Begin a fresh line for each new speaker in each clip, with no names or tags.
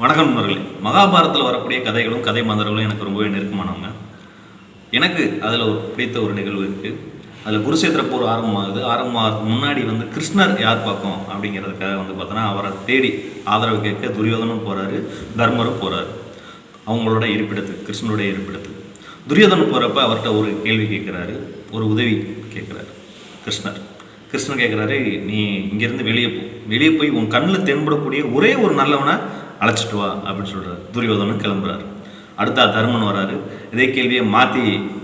வணக்கம் நண்பர்களே. மகாபாரதத்தில் வரக்கூடிய கதைகளும் கதை மாந்தர்களும் எனக்கு ரொம்பவே நெருக்கமானவங்க. எனக்கு அதில் பிடித்த ஒரு நிகழ்வு இருக்குது. அதில் குருஷேத்திர போர் ஆரம்பமாகிறதுக்கு முன்னாடி கிருஷ்ணர் யார் பக்கம் அப்படிங்கிறதுக்காக பார்த்தோன்னா அவரை தேடி ஆதரவு கேட்க துரியோதனும் போகிறாரு, தர்மரும் போகிறாரு அவங்களோட இருப்பிடத்துக்கு, கிருஷ்ணனுடைய இருப்பிடத்துக்கு. துரியோதனன் போகிறப்ப அவர்கிட்ட ஒரு கேள்வி கேட்குறாரு, ஒரு உதவி கேட்குறாரு கிருஷ்ணர் கேட்குறாரு, நீ இங்கேருந்து வெளியே போய் உன் கண்ணில் தென்படக்கூடிய ஒரே ஒரு நல்லவனை அழைச்சிட்டு வா அப்படின்னு சொல்கிறார். துரியோதனன் கிளம்புறாரு. அடுத்தா தர்மன் வராரு, இதே கேள்வியை மாற்றி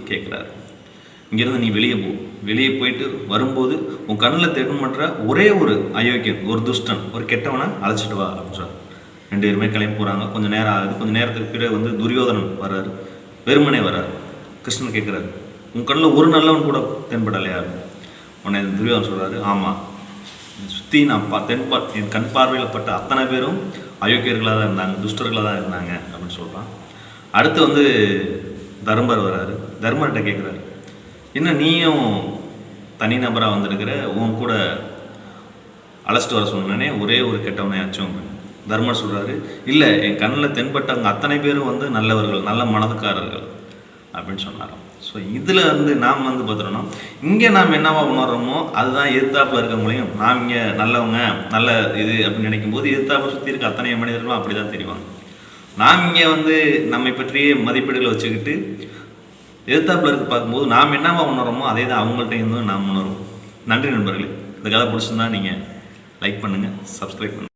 கேட்குறாரு. இங்கேருந்து நீ வெளியே போயிட்டு வரும்போது உன் கண்ணில் தென்படுற ஒரே ஒரு அயோக்கியன், ஒரு துஷ்டன், ஒரு கெட்டவனை அழைச்சிட்டு வா அப்படின்னு சொல்கிறார். 2 பேருமே கிளம்பி போகிறாங்க. கொஞ்சம் நேரம் ஆகுது. கொஞ்சம் நேரத்துக்கு பிறகு துரியோதனன் வர்றாரு, வெறுமனே வர்றாரு. கிருஷ்ணன் கேட்குறாரு, உன் கண்ணில் ஒரு நல்லவன் கூட தென்படலையா? உடனே துரியோதனன் சொல்கிறாரு, ஆமாம், சுற்றி நான் என் கண் பார்வையில் பட்ட அத்தனை பேரும் அயோக்கியர்களாக தான் இருந்தாங்க, துஷ்டர்களாக தான் இருந்தாங்க அப்படின்னு சொல்கிறான். அடுத்து தர்மர் வர்றாரு. தர்மர்கிட்ட கேட்குறாரு, என்ன நீயும் தனிநபராக வந்திருக்கிற, உன் கூட அழைச்சிட்டு வர சொன்னே ஒரே ஒரு கெட்டவனையாச்சும். தர்மர் சொல்கிறாரு, இல்லை, என் கண்ணில் தென்பட்டவங்க அத்தனை பேரும் நல்லவர்கள், நல்ல மனதுக்காரர்கள் அப்படின்னு சொன்னாராம். ஸோ இதில் நாம் பார்த்துட்டோம்னா இங்கே நாம் என்னவா உணர்றோமோ அதுதான் எதிர்த்தாப்பில் இருக்கவங்களையும் நாம் இங்கே நல்லவங்க நல்ல இது அப்படின்னு நினைக்கும் போது எதிர்த்தாப்பில் சுற்றி இருக்க அத்தனை மனிதர்களும் அப்படி தான் தெரிவாங்க. நாம் இங்கே நம்மை பற்றிய மதிப்பீடுகளை வச்சுக்கிட்டு எதிர்த்தாப்பில் இருக்க பார்க்கும்போது நாம் என்னவா உணர்றோமோ அதே தான் அவங்கள்ட்ட நாம் உணர்வோம். நன்றி நண்பர்களே. இந்த கதை பிடிச்சிருந்தா நீங்கள் லைக் பண்ணுங்கள், சப்ஸ்கிரைப் பண்ணுங்கள்.